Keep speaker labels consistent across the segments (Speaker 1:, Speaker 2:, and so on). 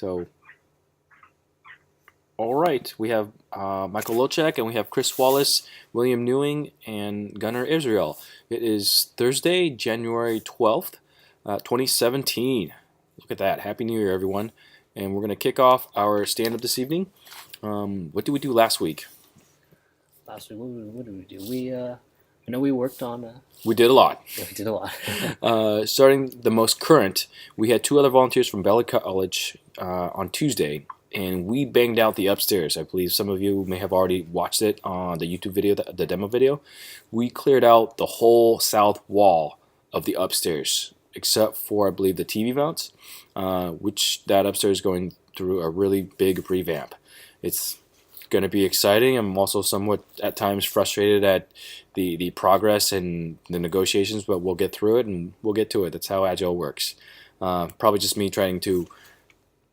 Speaker 1: So, all right, we have Michael Lochak and we have Chris Wallace, William Newing, and Gunnar Israel. It is Thursday, January 12th, 2017. Look at that. Happy New Year, everyone. And we're going to kick off our stand-up this evening. What did we do last week?
Speaker 2: Last week, what did we do? I know we worked on.
Speaker 1: We did a lot.
Speaker 2: Yeah, we did a lot.
Speaker 1: Starting the most current, we had two other volunteers from Bellwood College on Tuesday, and we banged out the upstairs. I believe some of you may have already watched it on the YouTube video, the demo video. We cleared out the whole south wall of the upstairs, except for, I believe, the TV mounts, which that upstairs is going through a really big revamp. It's going to be exciting. I'm also somewhat at times frustrated at the progress and the negotiations, but we'll get through it and we'll get to it. That's how Agile works. Probably just me trying to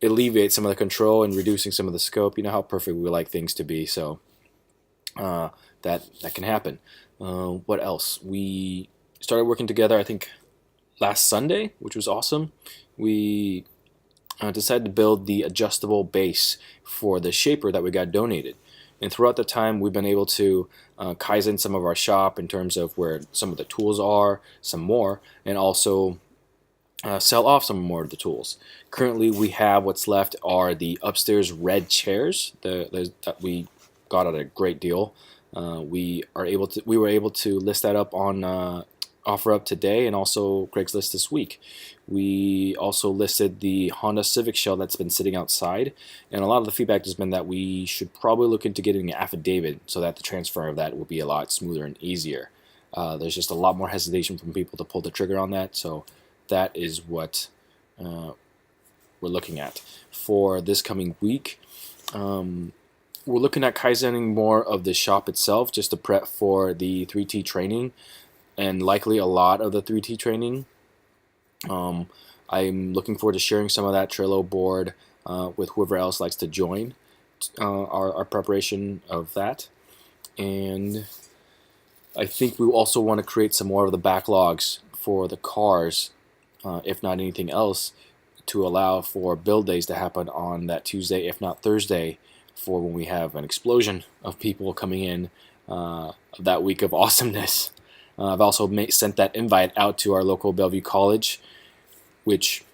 Speaker 1: alleviate some of the control and reducing some of the scope. You know how perfect we like things to be, so that can happen. What else? We started working together, I think, last Sunday, which was awesome. We decided to build the adjustable base for the shaper that we got donated. And throughout the time, we've been able to Kaizen some of our shop in terms of where some of the tools are, some more, and also sell off some more of the tools. Currently, we have what's left are the upstairs red chairs that we got at a great deal. We were able to list that up on OfferUp today and also Craigslist this week. We also listed the Honda Civic shell that's been sitting outside, and a lot of the feedback has been that we should probably look into getting an affidavit so that the transfer of that will be a lot smoother and easier. There's just a lot more hesitation from people to pull the trigger on that, so that is what we're looking at for this coming week. We're looking at Kaizening more of the shop itself just to prep for the 3T training, and likely a lot of the 3T training. I'm looking forward to sharing some of that Trello board with whoever else likes to join our preparation of that. And I think we also want to create some more of the backlogs for the cars, if not anything else, to allow for build days to happen on that Tuesday, if not Thursday, for when we have an explosion of people coming in that week of awesomeness. I've also sent that invite out to our local Bellevue College, which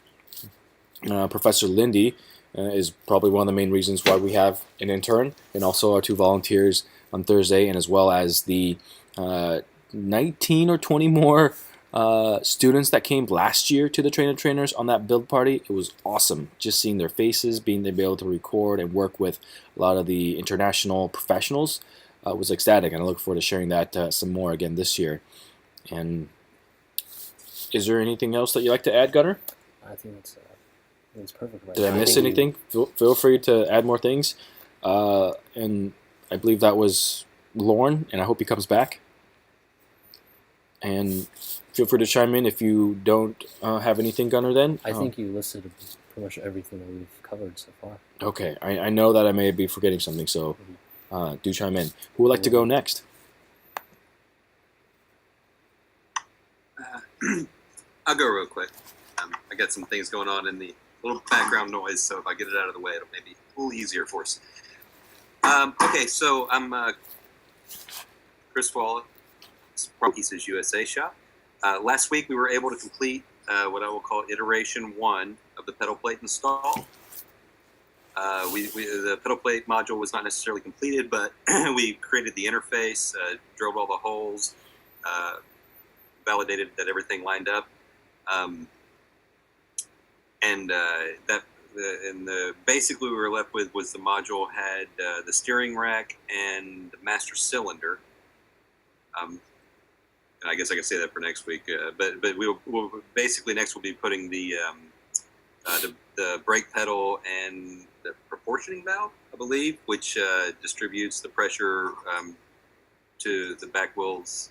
Speaker 1: Professor Lindy is probably one of the main reasons why we have an intern, and also our two volunteers on Thursday, and as well as the 19 or 20 more students that came last year to the trainers on that build party. It was awesome just seeing their faces, being able to record and work with a lot of the international professionals. Was ecstatic, and I look forward to sharing that some more again this year. And is there anything else that you'd like to add, Gunnar?
Speaker 2: I think it's perfect. Right
Speaker 1: Did I
Speaker 2: now.
Speaker 1: miss anything? Feel free to add more things. And I believe that was Lorne, and I hope he comes back. And feel free to chime in if you don't have anything, Gunnar, then.
Speaker 2: I think you listed pretty much everything that we've covered so far.
Speaker 1: Okay, I know that I may be forgetting something, so do chime in. Who would like to go next?
Speaker 3: I'll go real quick. I got some things going on in the little background noise, so if I get it out of the way, it'll maybe a little easier for us. Okay, so I'm Chris Wallace from Pieces USA shop. Last week we were able to complete what I will call iteration 1 of the pedal plate install. The pedal plate module was not necessarily completed, but we created the interface, drilled all the holes, validated that everything lined up, basically we were left with was the module had the steering rack and the master cylinder. And I guess I can say that for next week, but we'll basically next we'll be putting the brake pedal and the proportioning valve, I believe, which distributes the pressure to the back wheels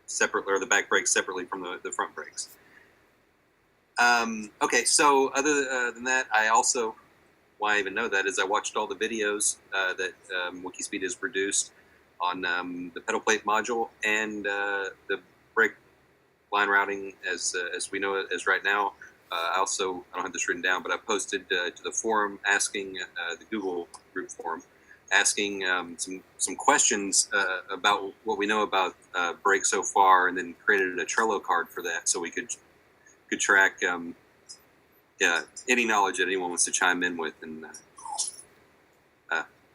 Speaker 3: separately, or the back brakes separately from the front brakes. Okay, so other than that, I also, why I even know that is I watched all the videos that WIKISPEED has produced on the pedal plate module and the brake line routing as we know it as right now. I don't have this written down, but I posted to the forum asking the Google group forum, asking some questions about what we know about Break so far, and then created a Trello card for that so we could track any knowledge that anyone wants to chime in with, and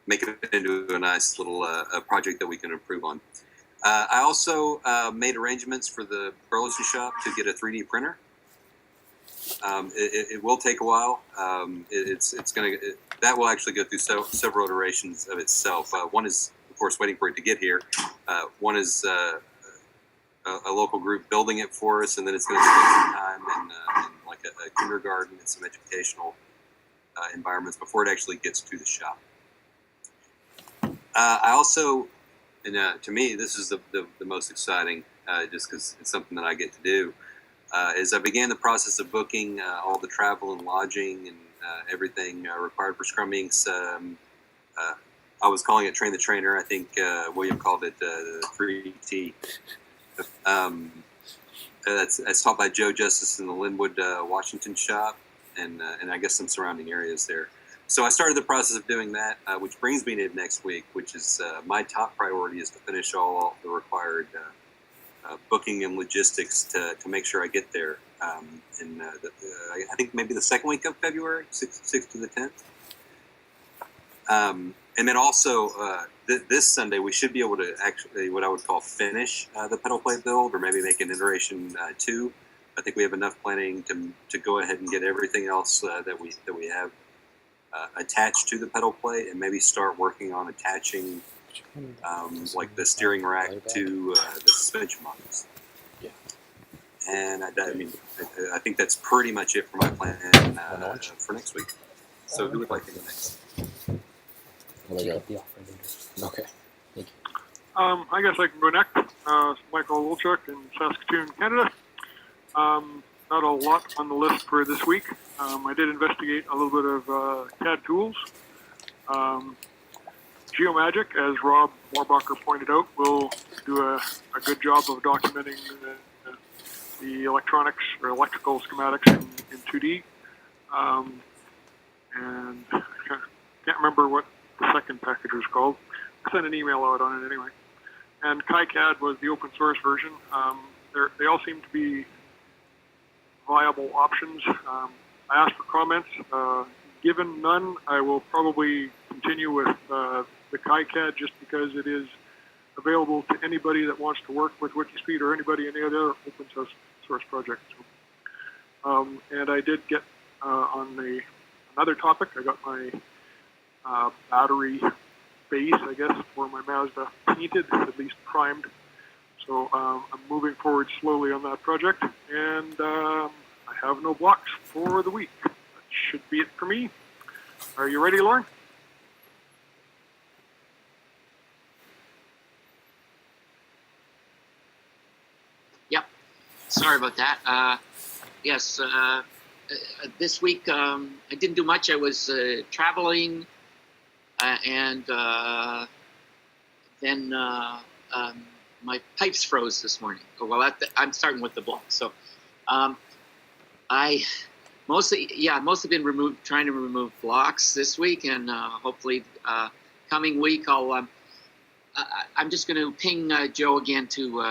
Speaker 3: make it into a nice little project that we can improve on. I also made arrangements for the Burleson shop to get a 3D printer. It will take a while. That will actually go through several iterations of itself. One is, of course, waiting for it to get here. One is a local group building it for us, and then it's going to spend some time in like a kindergarten and some educational environments before it actually gets to the shop. I also, and to me, this is the most exciting, just because it's something that I get to do, is I began the process of booking all the travel and lodging and everything required for Scrum Inc.'s. I was calling it Train the Trainer. I think William called it the 3T. That's taught by Joe Justice in the Linwood, Washington shop, and I guess some surrounding areas there. So I started the process of doing that, which brings me to next week, which is my top priority is to finish all the required booking and logistics to make sure I get there. I think maybe the second week of February, 6th to the 10th. And then also this Sunday, we should be able to actually what I would call finish the pedal plate build, or maybe make an iteration 2. I think we have enough planning to go ahead and get everything else that we have attached to the pedal plate, and maybe start working on attaching like the steering rack to the suspension models.
Speaker 1: Yeah.
Speaker 3: And I think that's pretty much it for my plan for next week. So who would like to go next?
Speaker 2: Take up the offer later.
Speaker 1: Okay.
Speaker 2: Thank you.
Speaker 4: I guess I can go next. It's Michael Wolchuk in Saskatoon, Canada. Not a lot on the list for this week. I did investigate a little bit of CAD tools. Geomagic, as Rob Warbacher pointed out, will do a good job of documenting the electronics or electrical schematics in 2D. And I can't remember what the second package was called. I sent an email out on it anyway. And KiCad was the open source version. They all seem to be viable options. I asked for comments. Given none, I will probably continue with the KiCad just because it is available to anybody that wants to work with WIKISPEED or anybody in any other open source project. And I did get on another topic. I got my battery base, I guess, for my Mazda painted, at least primed. So I'm moving forward slowly on that project, and I have no blocks for the week. That should be it for me. Are you ready, Lauren?
Speaker 5: Yep. Sorry about that. Yes, this week I didn't do much. I was traveling, and then my pipes froze this morning. Well, I'm starting with the block. So I mostly been trying to remove blocks this week, and hopefully coming week I'm just going to ping Joe again to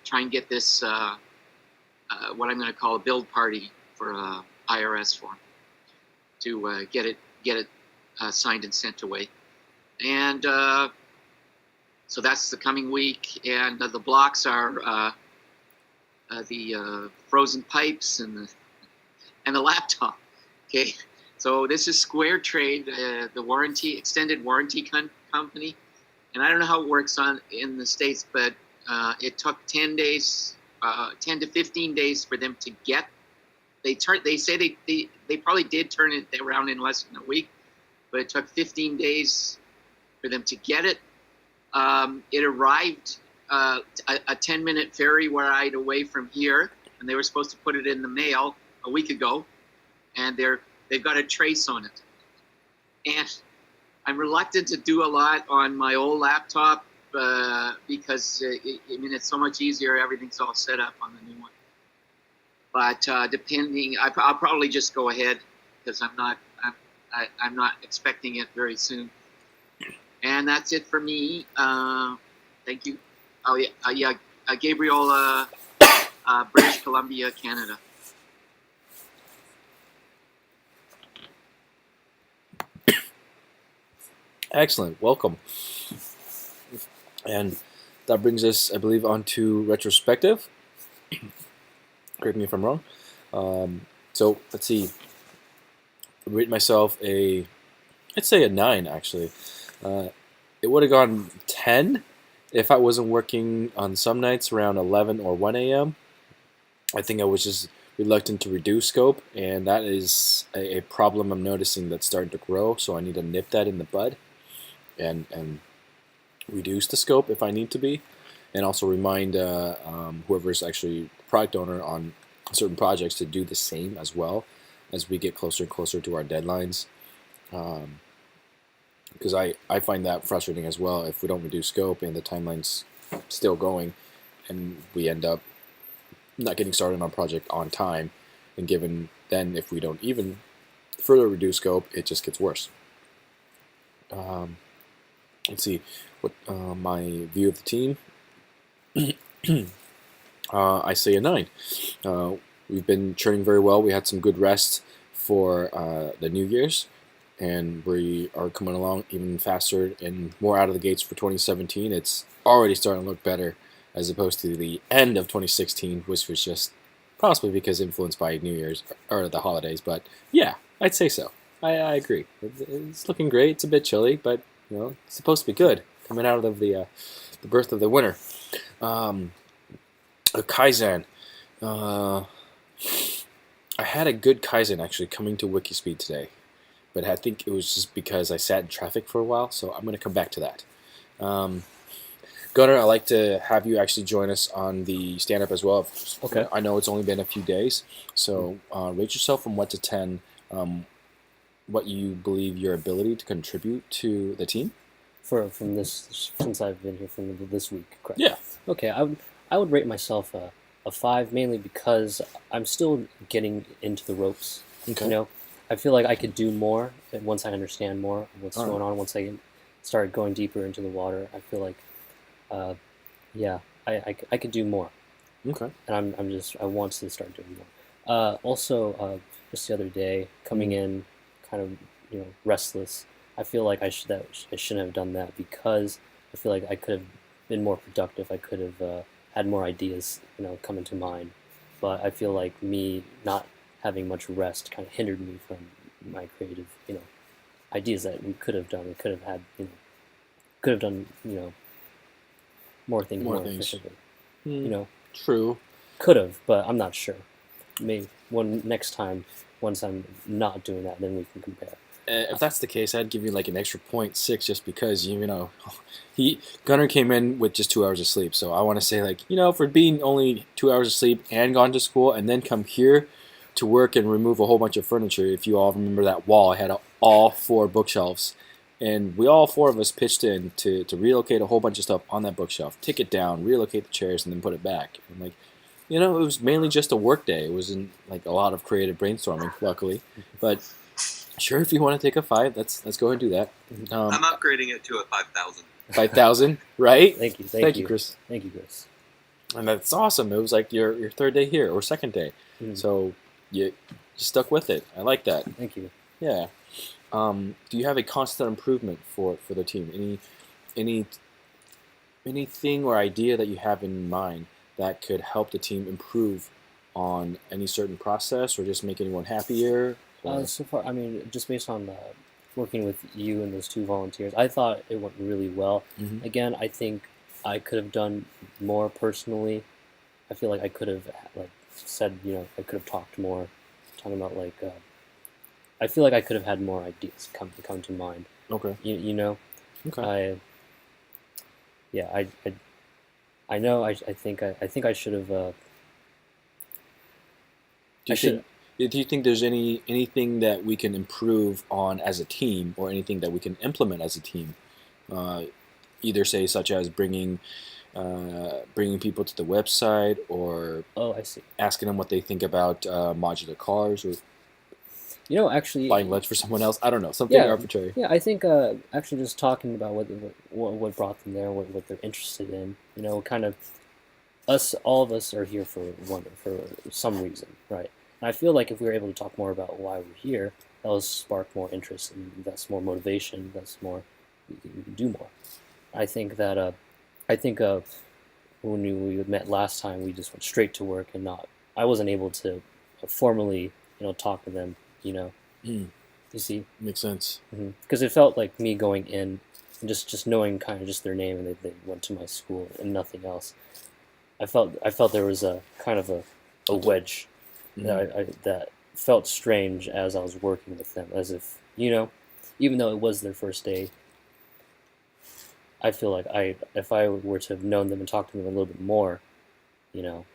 Speaker 5: try and get this what I'm going to call a build party for IRS form to get it signed and sent away. And so that's the coming week, and the blocks are the frozen pipes and the laptop. Okay, so this is Square Trade, the extended warranty company, and I don't know how it works in the States, but it took 10 to 15 days for them to get. They say they probably did turn it around in less than a week, but it took 15 days for them to get it. It arrived a 10-minute ferry ride away from here, and they were supposed to put it in the mail a week ago, and they've got a trace on it. And I'm reluctant to do a lot on my old laptop because it's so much easier. Everything's all set up on the new one. But depending, I'll probably just go ahead because I'm not expecting it very soon. And that's it for me. Thank you. Oh yeah, Gabriel, British Columbia, Canada.
Speaker 1: Excellent. Welcome. And that brings us, I believe, on to retrospective. Correct me if I'm wrong. So let's see. I rate myself I'd say a 9 actually. It would have gone 10 if I wasn't working on some nights around 11 or 1 a.m. I think I was just reluctant to reduce scope, and that is a problem I'm noticing that's starting to grow. So I need to nip that in the bud, and reduce the scope if I need to be, and also remind whoever's actually product owner on certain projects to do the same as well as we get closer and closer to our deadlines. Because I find that frustrating as well if we don't reduce scope and the timeline's still going, and we end up not getting started on a project on time, and given then if we don't even further reduce scope, it just gets worse. Let's see what my view of the team. I say a 9. We've been churning very well. We had some good rest for the New Year's, and we are coming along even faster and more out of the gates for 2017. It's already starting to look better as opposed to the end of 2016, which was just possibly because influenced by New Year's or the holidays. But yeah, I'd say so. I agree. It's looking great. It's a bit chilly, but you know, it's supposed to be good coming out of the birth of the winter. A Kaizen. I had a good Kaizen actually coming to WIKISPEED today, but I think it was just because I sat in traffic for a while, so I'm going to come back to that. Gunnar, I'd like to have you actually join us on the stand-up as well.
Speaker 2: Okay.
Speaker 1: I know it's only been a few days, so rate yourself from 1 to 10, what you believe your ability to contribute to the team.
Speaker 2: From this, since I've been here from this week, correct?
Speaker 1: Yeah.
Speaker 2: Okay, I would rate myself a 5, mainly because I'm still getting into the ropes.
Speaker 1: Okay.
Speaker 2: You know, I feel like I could do more once I understand more of what's
Speaker 1: All right.
Speaker 2: going on. Once I start going deeper into the water, I feel like, yeah, I could do more.
Speaker 1: Okay.
Speaker 2: And I want to start doing more. Also, just the other day, coming in, kind of, you know, restless. I feel like I shouldn't have done that because I feel like I could have been more productive. I could have had more ideas, you know, come into mind. But I feel like me not having much rest kind of hindered me from my creative, you know, ideas that we could have done. We could have had, you know, could have done, you know, more things more efficiently. You know,
Speaker 1: True.
Speaker 2: could have, but I'm not sure. Maybe next time, once I'm not doing that, then we can compare.
Speaker 1: If that's the case, I'd give you like an extra 0.6 just because you know Gunnar came in with just 2 hours of sleep. So I want to say, like, you know, for being only 2 hours of sleep and gone to school and then come here to work and remove a whole bunch of furniture. If you all remember that wall, I had all 4 bookshelves, and we all 4 of us pitched in to relocate a whole bunch of stuff on that bookshelf, take it down, relocate the chairs, and then put it back. And like, you know, it was mainly just a work day. It wasn't like a lot of creative brainstorming, luckily, but. Sure, if you want to take a 5, let's go ahead and do that.
Speaker 3: I'm upgrading it to a 5,000.
Speaker 1: 5,000, right?
Speaker 2: Thank you,
Speaker 1: Thank you, Chris.
Speaker 2: Thank you, Chris.
Speaker 1: And that's awesome. It was like your 3rd day here or 2nd day, so you stuck with it. I like that.
Speaker 2: Thank you.
Speaker 1: Yeah. Do you have a constant improvement for the team? Anything or idea that you have in mind that could help the team improve on any certain process or just make anyone happier?
Speaker 2: So far, I mean, just based on working with you and those 2 volunteers, I thought it went really well. Again, I think I could have done more personally. I feel like I could have said, you know, I could have talked more, talking about like. I feel like I could have had more ideas come to mind.
Speaker 1: Okay.
Speaker 2: You know.
Speaker 1: Okay.
Speaker 2: I know. I think I should have.
Speaker 1: Do you think there's anything that we can improve on as a team, or anything that we can implement as a team? Either say such as bringing bringing people to the website, or
Speaker 2: Oh, I see.
Speaker 1: asking them what they think about modular cars, or
Speaker 2: Actually,
Speaker 1: buying lunch for someone else. I don't know, something
Speaker 2: yeah,
Speaker 1: arbitrary.
Speaker 2: yeah. I think actually just talking about what brought them there, what they're interested in. Kind of all of us are here for some reason, right? And I feel like if we were able to talk more about why we're here, that will spark more interest, and that's more motivation. That's more we can do more. I think that when we met last time, we just went straight to work and not. I wasn't able to formally talk to them.
Speaker 1: Mm,
Speaker 2: You see,
Speaker 1: makes sense.
Speaker 2: because it felt like me going in and just knowing kind of just their name, and they went to my school and nothing else. I felt there was a kind of a wedge that felt strange as I was working with them, as if even though it was their first day, I feel like if I were to have known them and talked to them a little bit more, you know,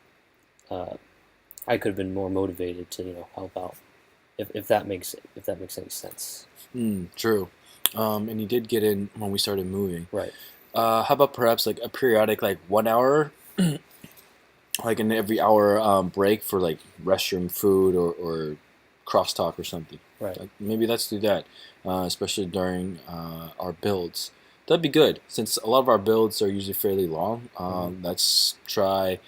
Speaker 2: uh, I could have been more motivated to help out. If that makes any sense.
Speaker 1: True. And you did get in when we started moving.
Speaker 2: Right.
Speaker 1: How about perhaps like a periodic, like 1 hour, like an every hour break for like restroom, food, or crosstalk or something.
Speaker 2: Right.
Speaker 1: Like maybe let's do that, especially during our builds. That'd be good since a lot of our builds are usually fairly long. Let's try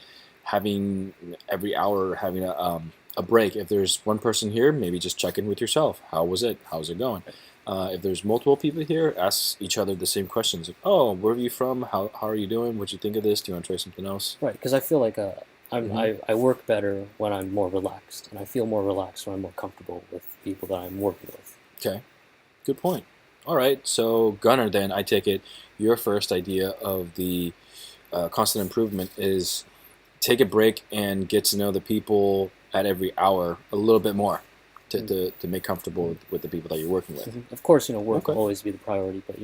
Speaker 1: having every hour having a break. If there's one person here, maybe just check in with yourself. How was it? How's it going? If there's multiple people here, ask each other the same questions. Like, oh, where are you from? How are you doing? What'd you think of this? Do you want to try something else?
Speaker 2: Right. Because I feel like
Speaker 1: Mhm.
Speaker 2: I work better when I'm more relaxed, and I feel more relaxed when I'm more comfortable with people that I'm working with.
Speaker 1: Okay, good point. All right, so Gunnar, then I take it your first idea of the constant improvement is take a break and get to know the people at every hour a little bit more to make comfortable with the people that you're working with.
Speaker 2: Of course, work
Speaker 1: Okay.
Speaker 2: will always be the priority, but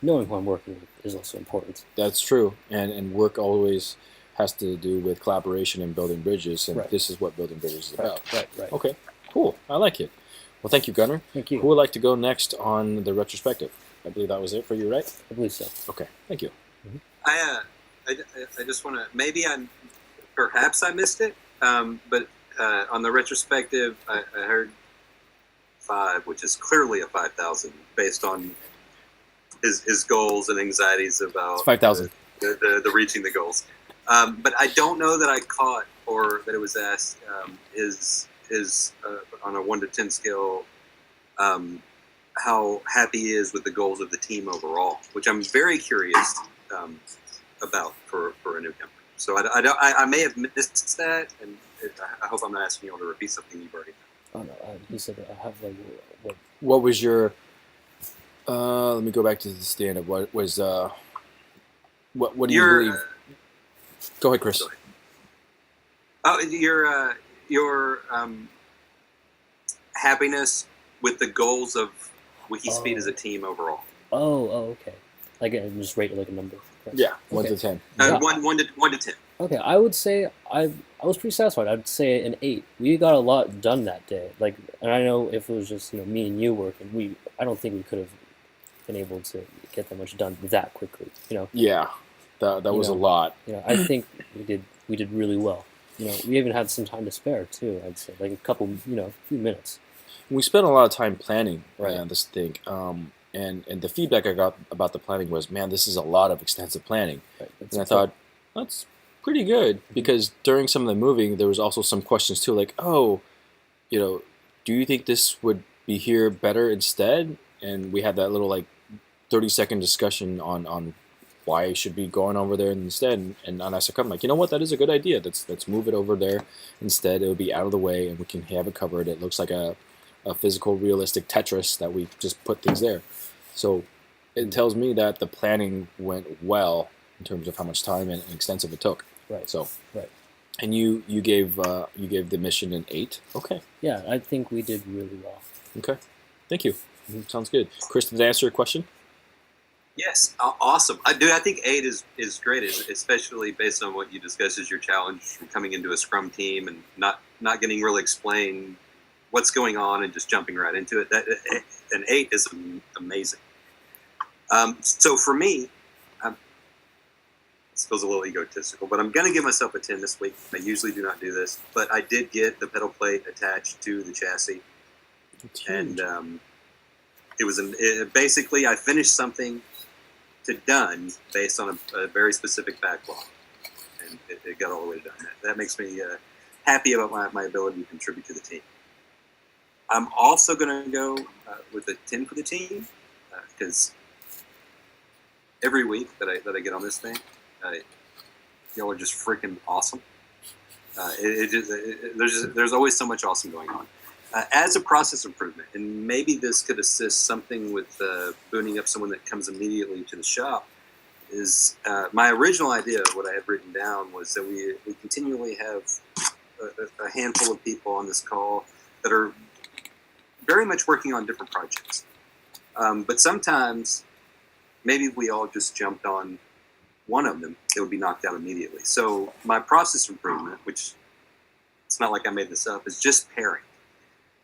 Speaker 2: knowing who I'm working with is also important.
Speaker 1: That's true, and work always has to do with collaboration and building bridges, and
Speaker 2: Right.
Speaker 1: this is what building bridges is about.
Speaker 2: Right.
Speaker 1: Okay, cool. I like it. Well, thank you, Gunnar.
Speaker 2: Thank you.
Speaker 1: Who would like to go next on the retrospective? I believe that was it for you, right?
Speaker 2: I believe so.
Speaker 1: Okay, thank you.
Speaker 3: I just want to maybe perhaps I missed it, but on the retrospective I heard 5, which is clearly a 5,000 based on his goals and anxieties about
Speaker 1: It's 5,000.
Speaker 3: the reaching the goals. But I don't know that I caught or that it was asked his on a 1 to 10 scale how happy he is with the goals of the team overall, which I'm very curious about for a newcomer. So I may have missed that, and I hope I'm not asking you all to repeat something you've already done.
Speaker 2: Oh no, he said I have like what?
Speaker 1: What was your? Let me go back to the stand-up. What was? What do you believe? Go ahead, Chris.
Speaker 3: Go ahead. Oh, your happiness with the goals of WIKISPEED as a team overall.
Speaker 2: Oh, okay. Like just rate it like a number. Correct?
Speaker 1: Yeah, 1 to
Speaker 2: Okay.
Speaker 1: 10.
Speaker 2: Yeah.
Speaker 3: 1 to 10.
Speaker 2: Okay, I would say I was pretty satisfied. I'd say an 8. We got a lot done that day. Like, and I know if it was just me and you working, I don't think we could have been able to get that much done that quickly.
Speaker 1: Yeah, that was a lot.
Speaker 2: I think we did really well. We even had some time to spare too. I'd say like a couple, few minutes.
Speaker 1: We spent a lot of time planning
Speaker 2: Right.
Speaker 1: this thing. And the feedback I got about the planning was, man, this is a lot of extensive planning.
Speaker 2: Right.
Speaker 1: And I thought, that's pretty good, because during some of the moving, there was also some questions too, like, oh, do you think this would be here better instead? And we had that little like 30-second discussion on why I should be going over there instead. And I said, I'm like, you know what, that is a good idea. Let's move it over there instead. It'll be out of the way, and we can have it covered. It looks like a physical, realistic Tetris that we just put things there. So it tells me that the planning went well in terms of how much time and extensive it took.
Speaker 2: Right.
Speaker 1: So
Speaker 2: Right.
Speaker 1: And you gave the mission an 8. Okay.
Speaker 2: Yeah, I think we did really well.
Speaker 1: Okay. Thank you. Sounds good. Chris, did I answer your question?
Speaker 3: Yes, awesome. I think 8 is great, especially based on what you discussed as your challenge from coming into a Scrum team and not getting really explained what's going on and just jumping right into it. An 8 is amazing. So for me, this feels a little egotistical, but I'm going to give myself a 10 this week. I usually do not do this, but I did get the pedal plate attached to the chassis. And basically I finished something to done based on a very specific backlog. And it got all the way done. That makes me happy about my ability to contribute to the team. I'm also going to go with a 10 for the team because every week that I get on this thing, y'all are just freaking awesome. There's always so much awesome going on. As a process improvement, and maybe this could assist something with booting up someone that comes immediately to the shop, is my original idea of what I had written down was that we continually have a handful of people on this call that are very much working on different projects. But sometimes maybe we all just jumped on one of them, it would be knocked out immediately. So my process improvement, which it's not like I made this up, is just pairing.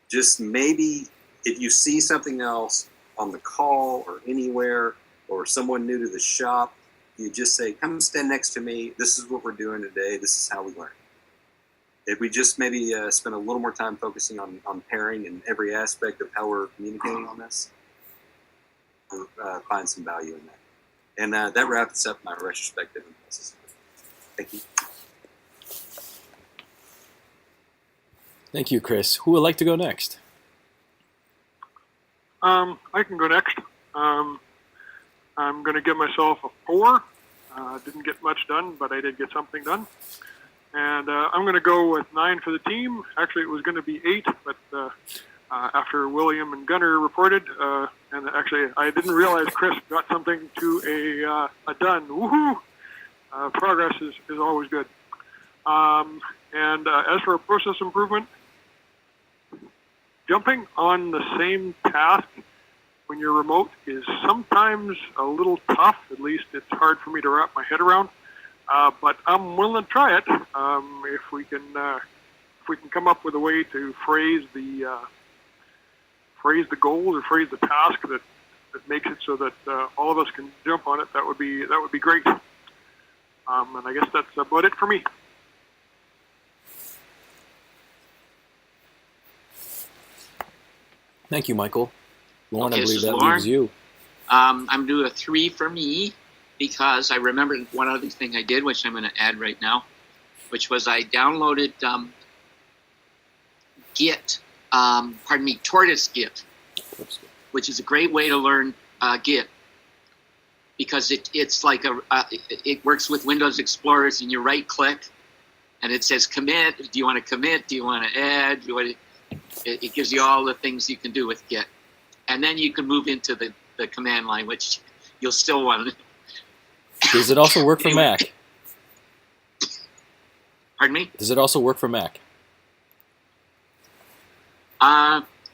Speaker 3: Just maybe if you see something else on the call or anywhere or someone new to the shop, you just say, come stand next to me. This is what we're doing today. This is how we learn. If we just maybe spend a little more time focusing on pairing and every aspect of how we're communicating on this, we'll find some value in that. And that wraps up my retrospective analysis. Thank you.
Speaker 1: Thank you, Chris. Who would like to go next?
Speaker 4: I can go next. I'm going to give myself a 4. Didn't get much done, but I did get something done. And I'm going to go with 9 for the team. Actually, it was going to be 8, but after William and Gunnar reported, and actually I didn't realize Chris got something to a done. Woohoo! Progress is always good. And as for a process improvement, jumping on the same task when you're remote is sometimes a little tough. At least it's hard for me to wrap my head around. But I'm willing to try it if we can come up with a way to phrase the goal or phrase the task that makes it so that all of us can jump on it. That would be great. And I guess that's about it for me.
Speaker 1: Thank you, Michael. Lauren,
Speaker 5: Okay,
Speaker 1: I believe
Speaker 5: this is
Speaker 1: that
Speaker 5: Lauren.
Speaker 1: leaves you.
Speaker 5: I'm doing a 3 for me because I remembered one other thing I did, which I'm going to add right now, which was I downloaded Tortoise Git, which is a great way to learn Git because it's like it works with Windows Explorers, and you right click and it says commit. Do you want to commit? Do you want to add? It gives you all the things you can do with Git. And then you can move into the command line, which you'll still want to.
Speaker 1: Does it also work for Mac?
Speaker 5: Pardon me?
Speaker 1: Does it also work for Mac?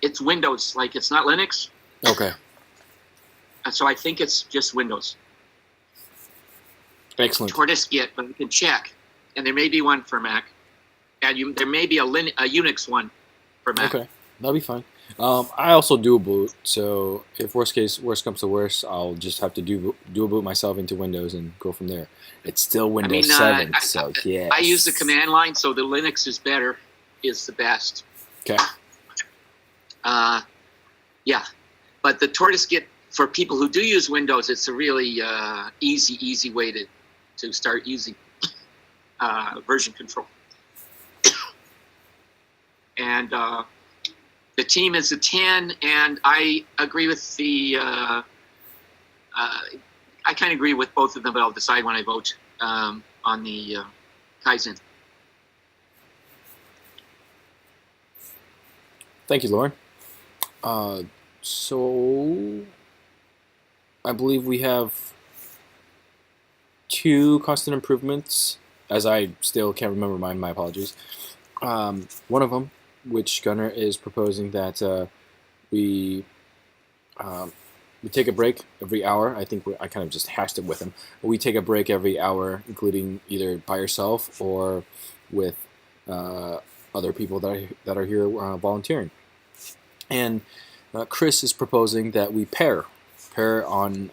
Speaker 5: It's Windows, like it's not Linux.
Speaker 1: Okay.
Speaker 5: So I think it's just Windows.
Speaker 1: Excellent.
Speaker 5: Tortoise Git, but you can check. And there may be one for Mac. And there may be a Unix one for Mac.
Speaker 1: Okay, that'll be fine. I also do a boot, so if worst comes to worst, I'll just have to do a boot myself into Windows and go from there. It's still Windows 7, so yeah.
Speaker 5: I use the command line, so the Linux is better, is the best.
Speaker 1: Okay.
Speaker 5: Yeah, but the Tortoise Git, for people who do use Windows, it's a really easy way to start using version control. And the team is a 10, and I agree with I kind of agree with both of them, but I'll decide when I vote on the Kaizen.
Speaker 1: Thank you, Lauren. So I believe we have 2 constant improvements, as I still can't remember mine, my apologies. One of them, which Gunnar is proposing that we take a break every hour. I think I kind of just hashed it with him. We take a break every hour, including either by yourself or with other people that are here volunteering. And Chris is proposing that we pair pair on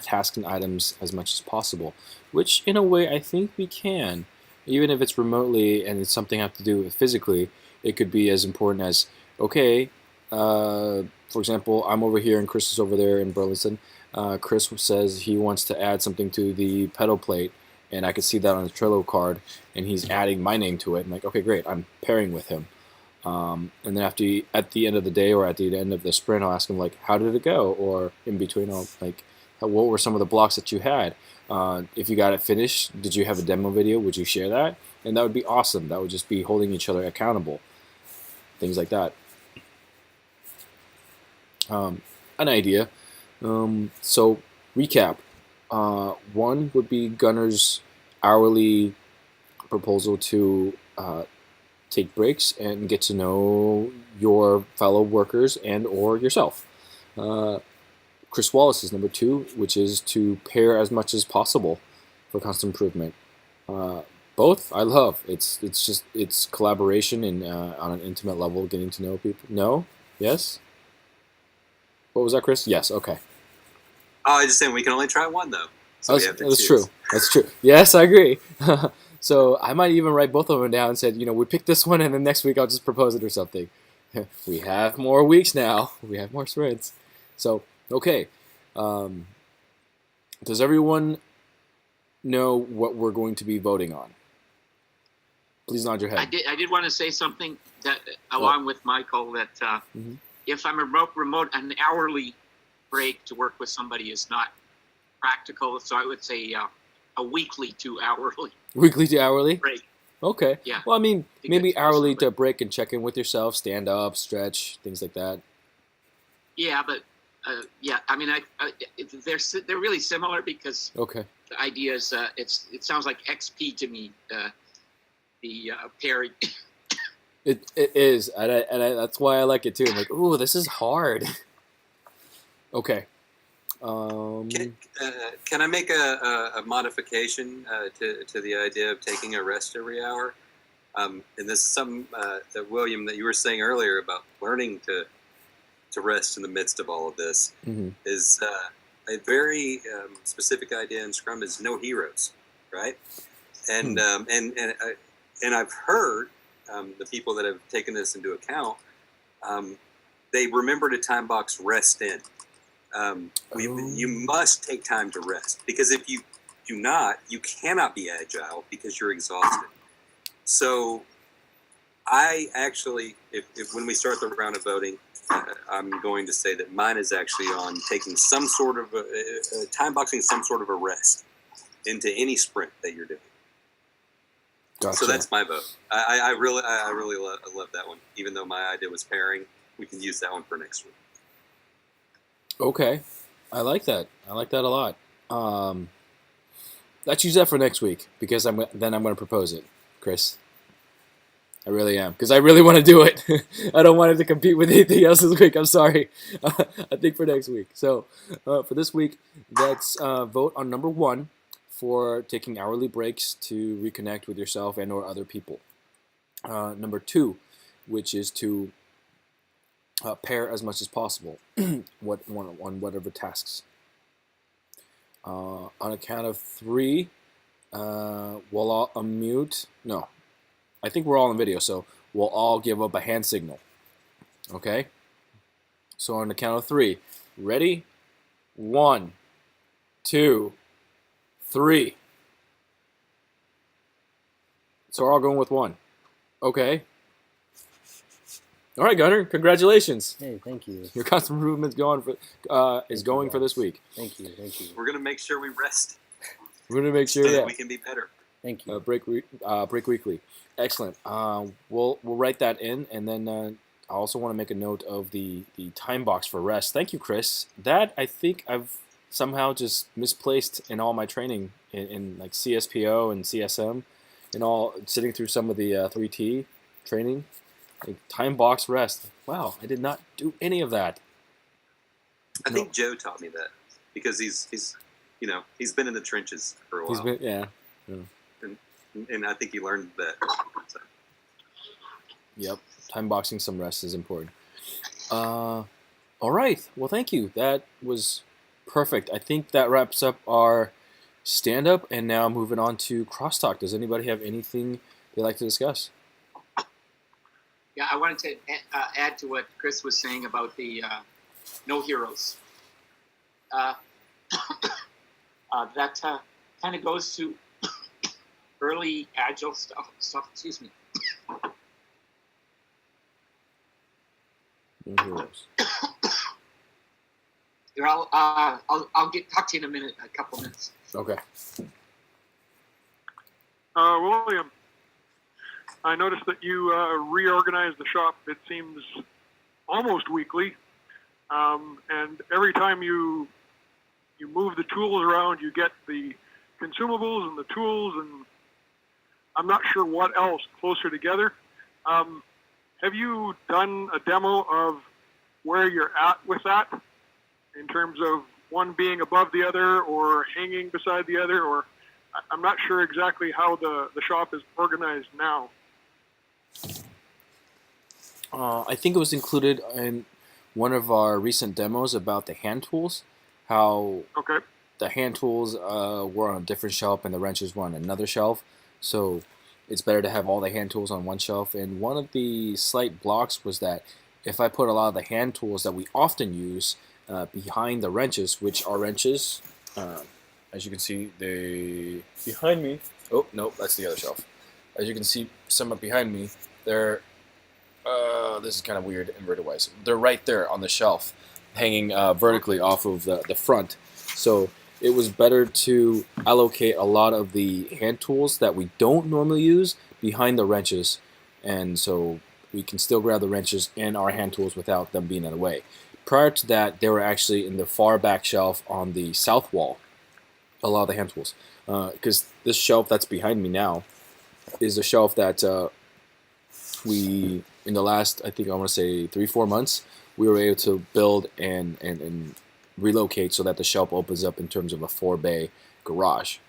Speaker 1: tasks and items as much as possible, which in a way I think we can, even if it's remotely and it's something I have to do physically. It could be as important as, okay, for example, I'm over here and Chris is over there in Burlington. Chris says he wants to add something to the pedal plate, and I could see that on the Trello card, and he's adding my name to it. I'm like, okay, great, I'm pairing with him. And then at the end of the day or at the end of the sprint, I'll ask him like, how did it go? Or in between, I'll like, what were some of the blocks that you had? If you got it finished, did you have a demo video? Would you share that? And that would be awesome. That would just be holding each other accountable. Things like that. An idea. So recap. One would be Gunner's hourly proposal to take breaks and get to know your fellow workers and or yourself. Chris Wallace's number 2, which is to pair as much as possible for constant improvement. Both I love. It's collaboration and on an intimate level, getting to know people. No? Yes? What was that, Chris? Yes. Okay.
Speaker 3: Oh, I just saying we can only try one though. So
Speaker 1: That's true. That's true. Yes, I agree. So I might even write both of them down and said, we picked this one, and then next week I'll just propose it or something. We have more weeks now. We have more sprints. So, okay. Does everyone know what we're going to be voting on? Please nod your head.
Speaker 5: I did want to say something that along with Michael that if I'm remote, an hourly break to work with somebody is not practical. So I would say a weekly to hourly.
Speaker 1: Weekly to hourly?
Speaker 5: Break.
Speaker 1: Okay.
Speaker 5: Yeah.
Speaker 1: Well, I mean, maybe
Speaker 5: Because
Speaker 1: hourly to break and check in with yourself, stand up, stretch, things like that.
Speaker 5: Yeah, but I mean, they're really similar because
Speaker 1: Okay.
Speaker 5: the idea is it sounds like XP to me. The pairing.
Speaker 1: It is, and that's why I like it too. I'm like, ooh, this is hard. Okay.
Speaker 3: Can I make a modification to the idea of taking a rest every hour? And this is something that William, that you were saying earlier about learning to rest in the midst of all of this, is a very specific idea in Scrum is no heroes, right? And and I've heard the people that have taken this into account, they remember to time box rest in. You must take time to rest, because if you do not, you cannot be agile because you're exhausted. So I actually, if when we start the round of voting, I'm going to say that mine is actually on taking some sort of time boxing some sort of a rest into any sprint that you're doing.
Speaker 1: Gotcha.
Speaker 3: So that's my vote. I really love that one. Even though my idea was pairing, we can use that one for next week.
Speaker 1: Okay, I like that. I like that a lot. Let's use that for next week, because I'm going to propose it, Chris. I really am, because I really want to do it. I don't want it to compete with anything else this week. I'm sorry. I think for next week. So for this week, let's vote on number 1 for taking hourly breaks to reconnect with yourself and or other people. Number 2, which is to pair as much as possible on whatever tasks. On a count of 3, we'll all unmute. No, I think we're all on video, so we'll all give up a hand signal. Okay? So on the count of 3, ready? 1, 2, 3. So we're all going with 1. Okay. All right, Gunner. Congratulations.
Speaker 2: Hey, thank you.
Speaker 1: Your constant improvement's going for this week.
Speaker 2: Thank you.
Speaker 3: We're gonna make sure we rest.
Speaker 1: We're gonna make sure
Speaker 3: so that we can be better.
Speaker 2: Thank you.
Speaker 1: break weekly. Excellent. We'll write that in, and then I also want to make a note of the time box for rest. Thank you, Chris. That I think I've somehow just misplaced in all my training in like CSPO and CSM, and all sitting through some of the 3T training. Like time box rest. Wow, I did not do any of that.
Speaker 3: I think Joe taught me that, because he's been in the trenches for a while.
Speaker 1: Yeah.
Speaker 3: And I think he learned that. So.
Speaker 1: Yep. Time boxing some rest is important. All right. Well, thank you. That was perfect. I think that wraps up our stand up, and now moving on to crosstalk. Does anybody have anything they'd like to discuss?
Speaker 5: Yeah, I wanted to add to what Chris was saying about the no heroes. Uh, that kind of goes to early agile stuff. Excuse me.
Speaker 1: No heroes.
Speaker 5: Here, I'll get talk to you in a couple minutes.
Speaker 1: Okay.
Speaker 4: William, I noticed that you reorganized the shop. It seems almost weekly, and every time you move the tools around, you get the consumables and the tools, and I'm not sure what else closer together. Have you done a demo of where you're at with that, in terms of one being above the other or hanging beside the other? Or I'm not sure exactly how the shop is organized now.
Speaker 1: I think it was included in one of our recent demos about the hand tools, how
Speaker 4: Okay.
Speaker 1: the hand tools were on a different shelf and the wrenches were on another shelf. So it's better to have all the hand tools on one shelf. And one of the slight blocks was that if I put a lot of the hand tools that we often use behind the wrenches, which are wrenches, as you can see, they behind me. Oh no, that's the other shelf. As you can see, some up behind me, they're this is kind of weird inverted wise. They're right there on the shelf, hanging vertically off of the front. So it was better to allocate a lot of the hand tools that we don't normally use behind the wrenches, and so we can still grab the wrenches and our hand tools without them being in the way. Prior to that, they were actually in the far back shelf on the south wall, a lot of the hand tools. Because this shelf that's behind me now is a shelf that we, in the last, I think I want to say 3-4 months, we were able to build and relocate so that the shelf opens up in terms of a 4-bay garage.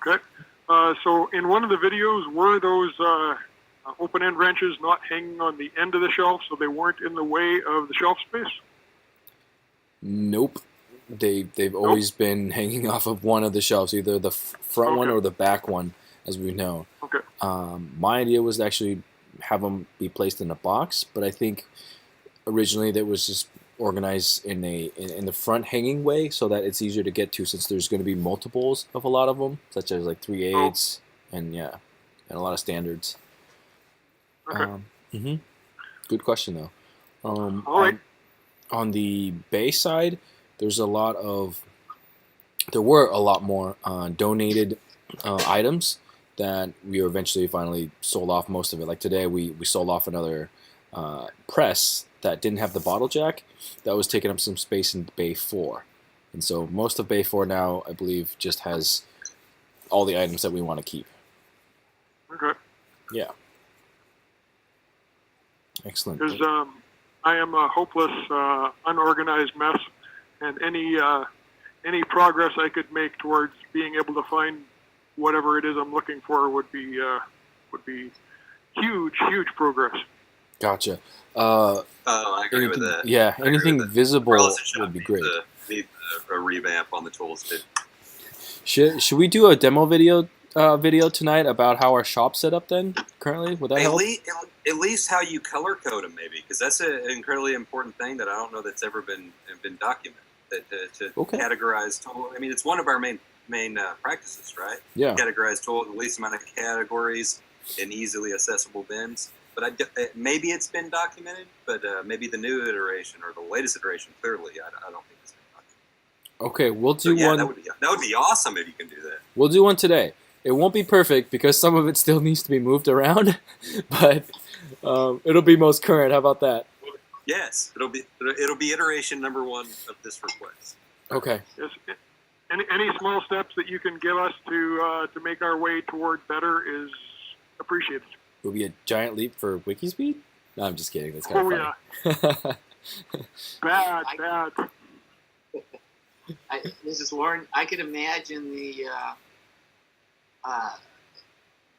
Speaker 4: Okay. So in one of the videos, were those open-end wrenches not hanging on the end of the shelf, so they weren't in the way of the shelf space?
Speaker 1: Nope. They've always been hanging off of one of the shelves, either the front one or the back one, as we know.
Speaker 4: Okay.
Speaker 1: My idea was to actually have them be placed in a box, but I think originally that was just organized in the front hanging way so that it's easier to get to, since there's going to be multiples of a lot of them, such as like 3/8 and and a lot of standards.
Speaker 4: Okay.
Speaker 1: Good question though.
Speaker 4: All right.
Speaker 1: On the bay side, there were a lot more donated items that we eventually finally sold off most of it. Like today, we sold off another press that didn't have the bottle jack that was taking up some space in Bay 4. And so most of Bay 4 now, I believe, just has all the items that we want to keep.
Speaker 4: Okay.
Speaker 1: Yeah. Excellent.
Speaker 4: Because I am a hopeless, unorganized mess, and any progress I could make towards being able to find whatever it is I'm looking for would be huge progress.
Speaker 1: Gotcha.
Speaker 3: I agree with that.
Speaker 1: Yeah, anything visible would be great.
Speaker 3: Need a revamp on the tools too.
Speaker 1: Should we do a demo video tonight about how our shop's set up then? Currently, would that help?
Speaker 3: At least how you color code them, maybe, because that's an incredibly important thing that I don't know that's ever been documented. To categorize tool. I mean, it's one of our main practices, right?
Speaker 1: Yeah.
Speaker 3: Categorize tools, the least amount of categories in easily accessible bins. But maybe it's been documented, but maybe the new iteration or the latest iteration, clearly, I don't think it's been documented.
Speaker 1: Okay, we'll do one.
Speaker 3: That would be awesome if you can do that.
Speaker 1: We'll do one today. It won't be perfect because some of it still needs to be moved around, but it'll be most current. How about that?
Speaker 3: Yes, it'll be iteration number 1 of this request.
Speaker 1: Okay.
Speaker 4: Yes. Any small steps that you can give us to make our way toward better is appreciated.
Speaker 1: It will be a giant leap for WIKISPEED? No, I'm just kidding. That's kind of funny.
Speaker 4: Yeah. Bad.
Speaker 5: This is Lauren. I could imagine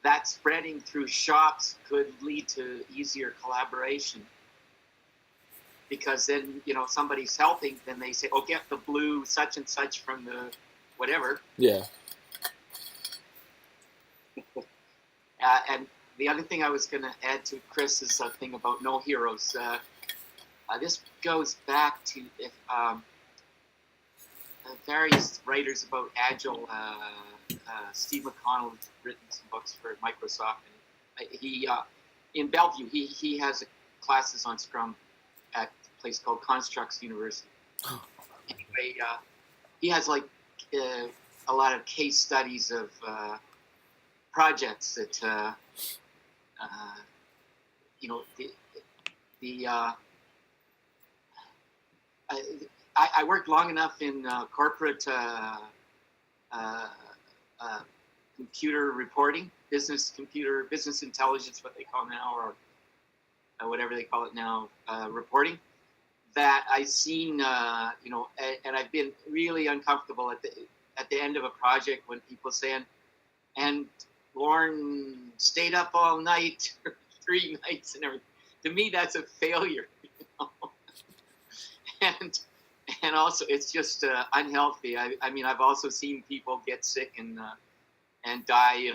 Speaker 5: that spreading through shops could lead to easier collaboration. because then somebody's helping, then they say, oh, get the blue such and such from the whatever.
Speaker 1: Yeah.
Speaker 5: And the other thing I was going to add to Chris's thing about no heroes, this goes back to various writers about Agile. Steve McConnell has written some books for Microsoft, and he in Bellevue he has classes on Scrum at a place called Constructs University. Anyway, he has like a lot of case studies of projects that I worked long enough in corporate computer reporting, business intelligence, what they call now, or whatever they call it now, reporting, that I've seen, and I've been really uncomfortable at the end of a project when people saying, and Lauren stayed up all night, 3 nights and everything. To me, that's a failure. And also, it's just unhealthy. I mean, I've also seen people get sick and die,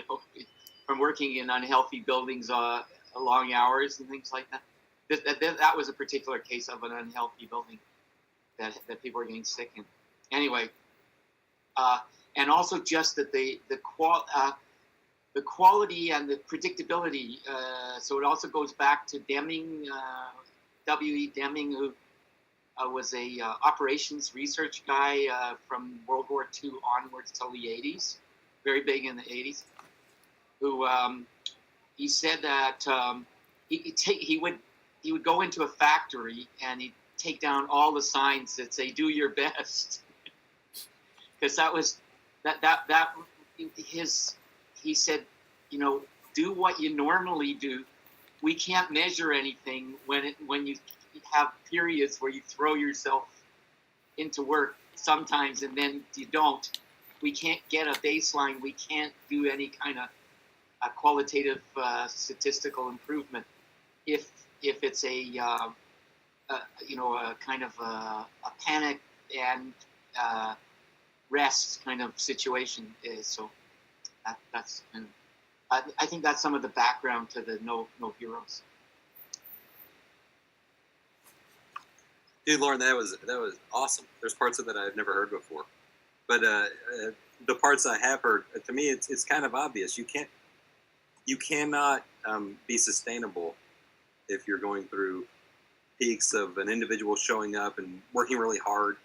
Speaker 5: from working in unhealthy buildings, long hours and things like that. That was a particular case of an unhealthy building that people were getting sick in. Anyway, and also just that the quality and the predictability. So it also goes back to Deming, W.E. Deming, who was a operations research guy from World War II onwards till the 80s, very big in the 80s, who he said that he would go into a factory and he'd take down all the signs that say "Do your best," because that was he said, do what you normally do. We can't measure anything when you have periods where you throw yourself into work sometimes and then you don't. We can't get a baseline. We can't do any kind of a qualitative statistical improvement if it's a kind of a panic and rest kind of situation. So that's kind of, I think that's some of the background to the no heroes.
Speaker 3: Dude, Lauren, that was awesome. There's parts of that I've never heard before, but the parts I have heard, to me, it's kind of obvious. You cannot be sustainable if you're going through peaks of an individual showing up and working really hard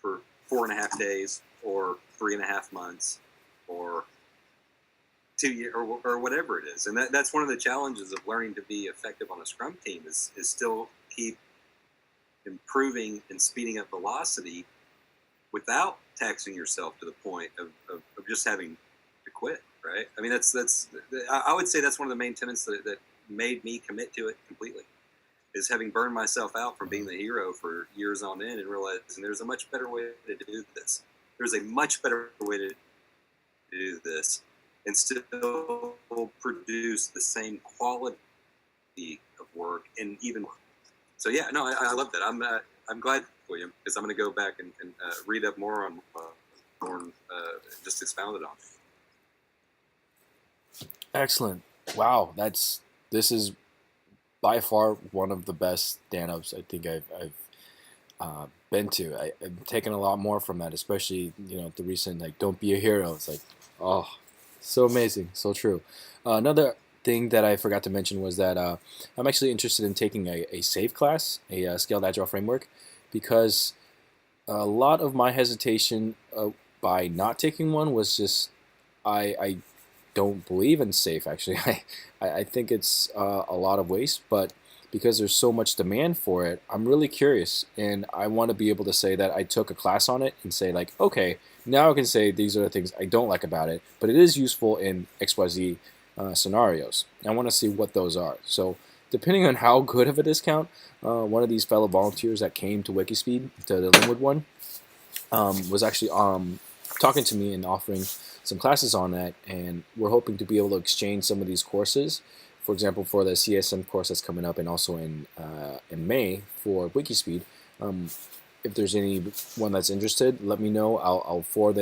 Speaker 3: for 4.5 days or 3.5 months or 2 years or whatever it is. And that's one of the challenges of learning to be effective on a Scrum team is still keep improving and speeding up velocity without taxing yourself to the point of just having to quit, right? I mean, I would say that's one of the main tenets that made me commit to it completely, is having burned myself out from being the hero for years on end and realizing there's a much better way to do this. There's a much better way to do this and still produce the same quality of work and even more. So yeah, no, I love that. I'm glad for you because I'm going to go back and read up more on Lauren just expounded on.
Speaker 1: Excellent. Wow, this is by far one of the best stand-ups I think I've been to. I've taken a lot more from that, especially the recent "Don't Be a Hero." It's like, oh, so amazing, so true. Another thing that I forgot to mention was that I'm actually interested in taking a SAFe class, a Scaled Agile Framework, because a lot of my hesitation by not taking one was just I don't believe in SAFe, actually. I think it's a lot of waste, but because there's so much demand for it, I'm really curious, and I want to be able to say that I took a class on it and say, like, okay, now I can say these are the things I don't like about it, but it is useful in XYZ scenarios. I want to see what those are. So depending on how good of a discount, one of these fellow volunteers that came to WIKISPEED, to the Linwood one, was actually talking to me and offering some classes on that, and we're hoping to be able to exchange some of these courses for example, for the CSM course that's coming up, and also in May for WIKISPEED. If there's anyone that's interested, let me know. I'll forward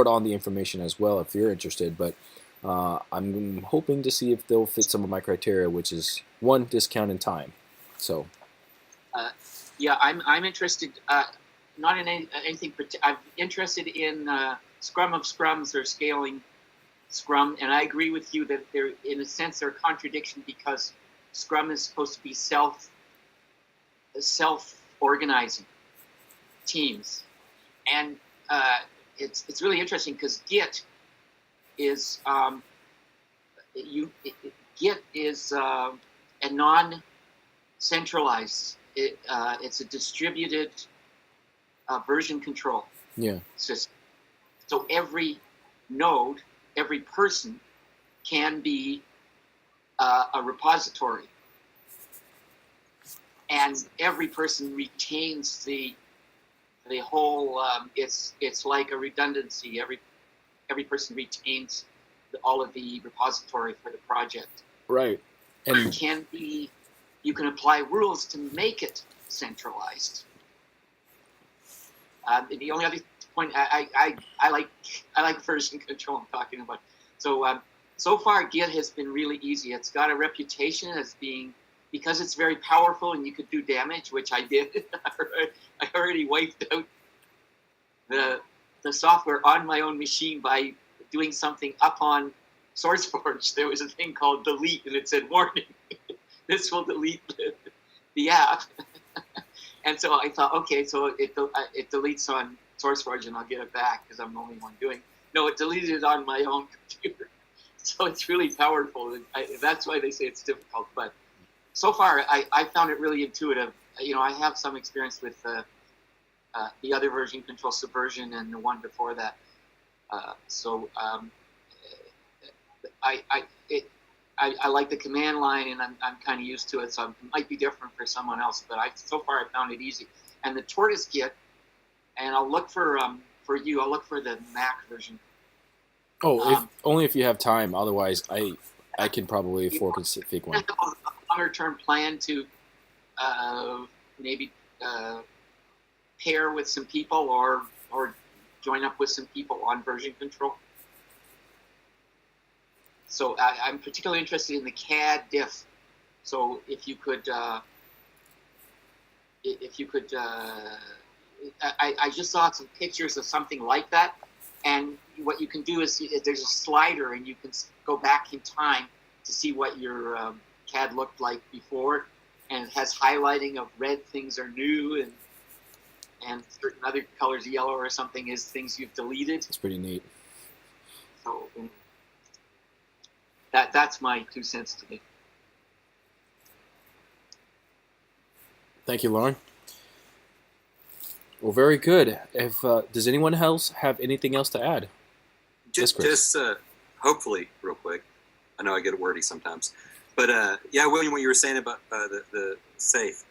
Speaker 1: on the information as well if you're interested. But I'm hoping to see if they'll fit some of my criteria, which is one, discount and time. So
Speaker 5: Yeah, I'm interested. Not in anything. I'm interested in Scrum of Scrums or scaling Scrum, and I agree with you that they're, in a sense, they're a contradiction because Scrum is supposed to be self-organizing teams, and it's really interesting because Git is Git is a non-centralized. It's a distributed version control system. So every node, every person can be a repository, and every person retains the whole. It's like a redundancy. Every person retains all of the repository for the project.
Speaker 1: right, and
Speaker 5: you can apply rules to make it centralized. The only other point I like version control I'm talking about. So far Git has been really easy. It's got a reputation as being, because it's very powerful and you could do damage, which I did. I already wiped out the software on my own machine by doing something up on SourceForge. There was a thing called delete, and it said, warning, this will delete the app. And so I thought, okay, so it deletes on SourceForge and I'll get it back because I'm the only one doing it. No, it deleted it on my own computer. So it's really powerful. That's why they say it's difficult. But so far, I found it really intuitive. I have some experience with the other version control, Subversion, and the one before that. I like the command line, and I'm kind of used to it, so it might be different for someone else. But so far I found it easy. And the Tortoise Git, and I'll look for you. I'll look for the Mac version.
Speaker 1: Oh, only if you have time. Otherwise, I can probably afford a fake one.
Speaker 5: I have a longer-term plan to maybe pair with some people or join up with some people on version control. So I'm particularly interested in the CAD diff. So if you could, I just saw some pictures of something like that, and what you can do is there's a slider, and you can go back in time to see what your CAD looked like before, and it has highlighting of red things are new, and certain other colors, yellow or something, is things you've deleted.
Speaker 1: It's pretty neat.
Speaker 5: So that's my 2 cents today.
Speaker 1: Thank you, Lauren. Well, very good. If does anyone else have anything else to add?
Speaker 3: Just hopefully, real quick. I know I get wordy sometimes, but yeah, William, what you were saying about the safe.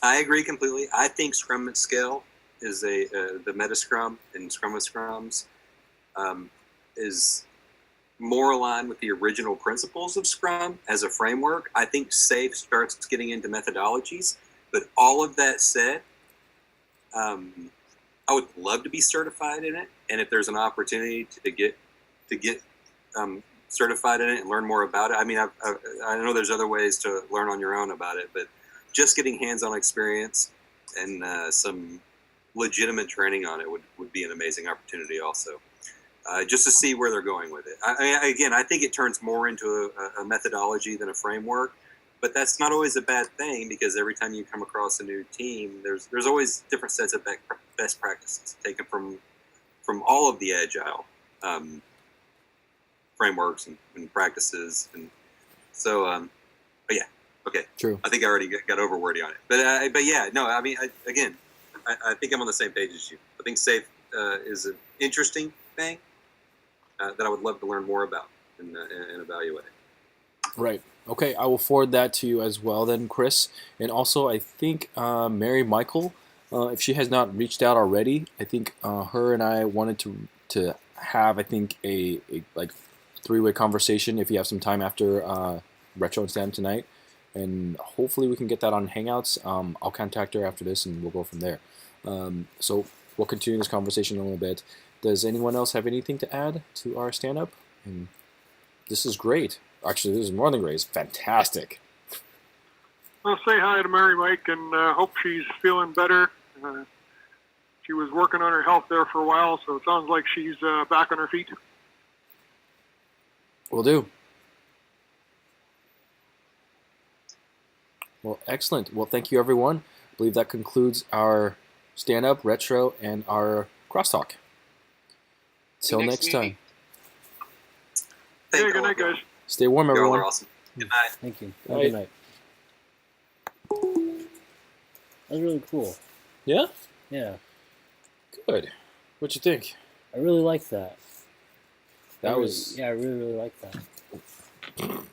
Speaker 3: I agree completely. I think Scrum at Scale is the meta Scrum and Scrum of Scrums is more aligned with the original principles of Scrum as a framework. I think SAFe starts getting into methodologies, but all of that said, I would love to be certified in it, and if there's an opportunity to get certified in it and learn more about it. I mean, I know there's other ways to learn on your own about it, but just getting hands-on experience and some legitimate training on it would be an amazing opportunity also. Just to see where they're going with it. I think it turns more into a methodology than a framework, but that's not always a bad thing because every time you come across a new team, there's always different sets of best practices taken from all of the agile frameworks and practices, and so. But yeah, okay.
Speaker 1: True.
Speaker 3: I think I already got over wordy on it, but yeah, no. I mean, I think I'm on the same page as you. I think SAFe is an interesting thing. That I would love to learn more about and evaluate.
Speaker 1: Right. Okay, I will forward that to you as well then, Chris. And also, I think Mary Michael, if she has not reached out already, I think her and I wanted to have, I think, a like three-way conversation if you have some time after Retro and Stand tonight. And hopefully we can get that on Hangouts. I'll contact her after this and we'll go from there. So we'll continue this conversation in a little bit. Does anyone else have anything to add to our stand-up? And this is great. Actually, this is more than great. It's fantastic.
Speaker 4: I'll say hi to Mary Mike and hope she's feeling better. She was working on her health there for a while, so it sounds like she's back on her feet.
Speaker 1: Will do. Well, excellent. Well, thank you, everyone. I believe that concludes our stand-up, retro, and our crosstalk. Till next time.
Speaker 3: Thank
Speaker 4: Hey,
Speaker 3: you
Speaker 4: good
Speaker 3: all.
Speaker 4: night, guys.
Speaker 1: Stay warm,
Speaker 3: You all
Speaker 1: everyone.
Speaker 3: are awesome. Good night.
Speaker 2: Thank you.
Speaker 1: Right.
Speaker 2: Good night. That was really cool.
Speaker 1: Yeah?
Speaker 2: Yeah,
Speaker 1: Good. What'd you think?
Speaker 2: I really like that.
Speaker 1: That was...
Speaker 2: Yeah, I really like that.